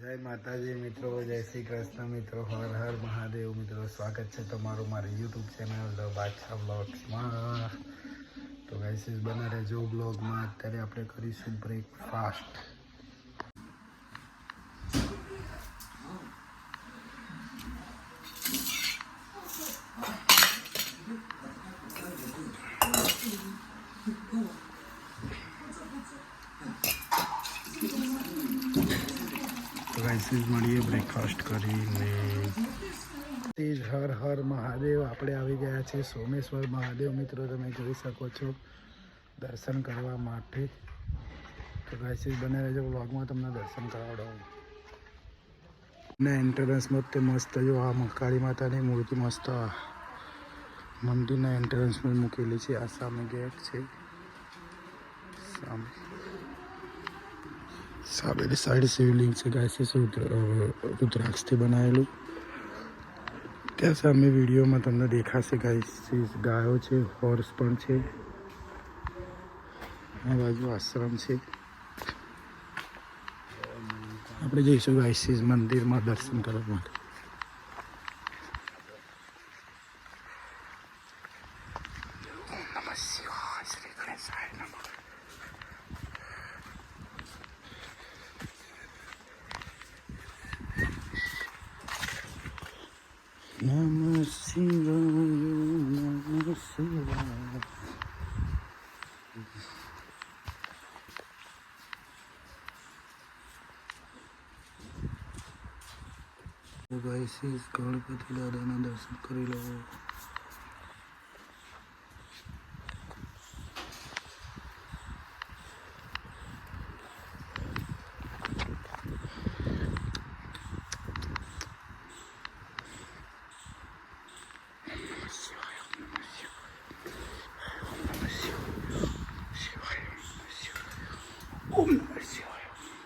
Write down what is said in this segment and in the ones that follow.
જય માતાજી મિત્રો, જય શ્રી કૃષ્ણ મિત્રો, હર હર મહાદેવ મિત્રો. સ્વાગત છે તમારું મારી યુટ્યુબ ચેનલ ધ બાદશાહ બ્લોગ્સમાં. તો ગાઈસીસ બને રહેજો બ્લોગમાં. અત્યારે આપણે કરીશું બ્રેકફાસ્ટ. તો ગાઈસીસ મળીએ બ્રેકફાસ્ટ કરીને. હર હર મહાદેવ. આપણે આવી ગયા છે સોમેશ્વર મહાદેવ મિત્રો, તમે જોઈ શકો છો દર્શન કરવા માટે. તો ગાઈસીસ બને રહેજો વ્લોગમાં, તમને દર્શન કરાવડાવું. ને એન્ટ્રન્સમાં તે મસ્ત જો આ કાળી માતાની મૂર્તિ મસ્ત મંદિરના એન્ટ્રન્સમાં મૂકેલી છે. આ સામે ગેટ છે, સામેની સાઈડ શિવલિંગ છે ગાઈસીસ, રુદ્રાક્ષથી બનાવેલું. ત્યાં સામે વિડીયોમાં તમને દેખાશે ગાઈસીસ ગાયો છે, હોર્સ પણ છે. આ બાજુ આશ્રમ છે. આપણે જઈશું ગાઈસીસ મંદિરમાં દર્શન કરવા માટે. નમઃ શિવાય, નમઃ શિવાય. ગાઈસીસ ગણપતિ દાદાના દર્શન કરી લો. ઓમ નમઃ શિવાય, ઓમ નમઃ શિવાય, ઓમ નમઃ શિવાય, ઓમ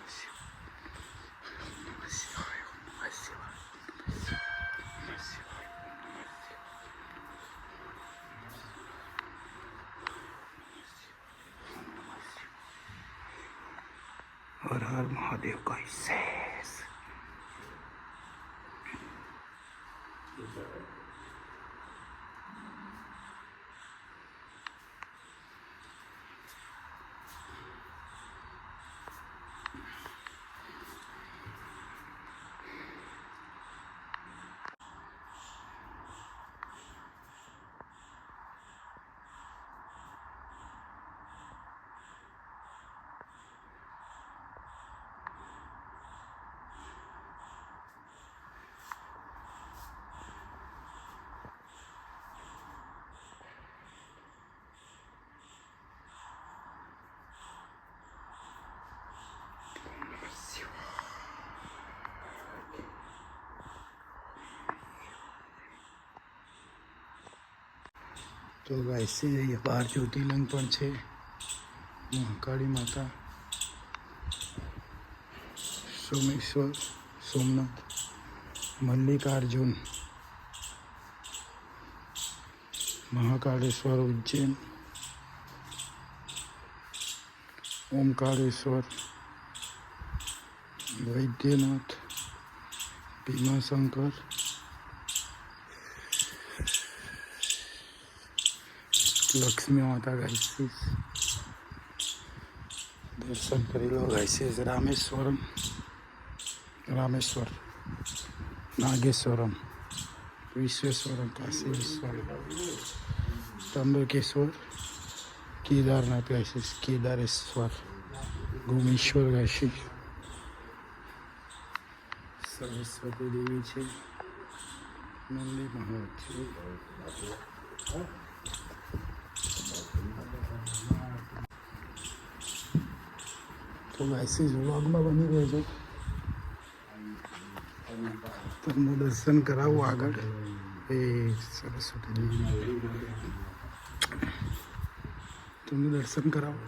નમઃ શિવાય, હર હર મહાદેવ ગાઈસીસ. તો ગાઈસીસ અહીંયા 12 જ્યોતિર્લિંગ પણ છે. મહાકાળી માતા, સોમેશ્વર, સોમનાથ, મલ્લિકાર્જુન, મહાકાળેશ્વર ઉજ્જૈન, ઓમકારેશ્વર, વૈદ્યનાથ, ભીમાશંકર, લક્ષ્મી માતા. ગાઈસીસ દર્શન કરી લો ગાઈસીસ. રામેશ્વર, નાગેશ્વરમ, વિશ્વેશ્વરમ, કાશી વિશ્વરમ, ત્રંબકેશ્વર, કેદારનાથ ગાઈસીસ, કેદારેશ્વર, ગુમેશ્વર ગાઈસીસ. સરસ્વતી દેવી છે, નંદી મહારાજ છે. તો ગાઈસીસ વ્લોગમાં બની રહેજો, તમને દર્શન કરાવું આગળ. એ સરસ્વતી દેવી તમને દર્શન કરાવો,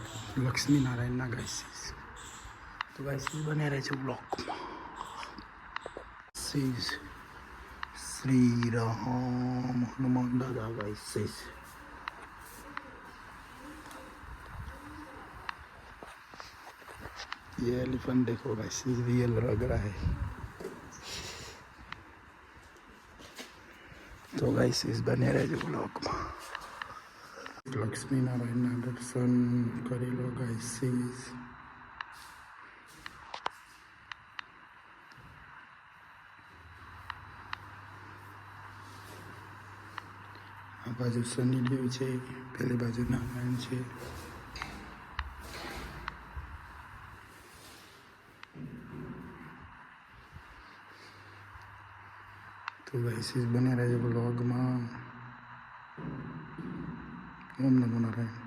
લક્ષ્મી નારાયણના ગાઈસીસ. તો ગાઈસીસ બને રહેજો બ્લોગમાં. શ્રી રામ હનુમાન દાદા ગાઈસીસ. ये एलिफेंट देखो गाइस, रियल लग रहा है। तो गाइस इस बने रहेજો બ્લોગમાં। લક્ષ્મીનારાયણના દર્શન કરી લો ગાઈસ। આ બાજુ શનિદેવ છે, પેલી બાજુ નારાયણ છે। તો ગાઈસ બને રહેજો બ્લોગમાં। ઓમ નમો નારાયણ।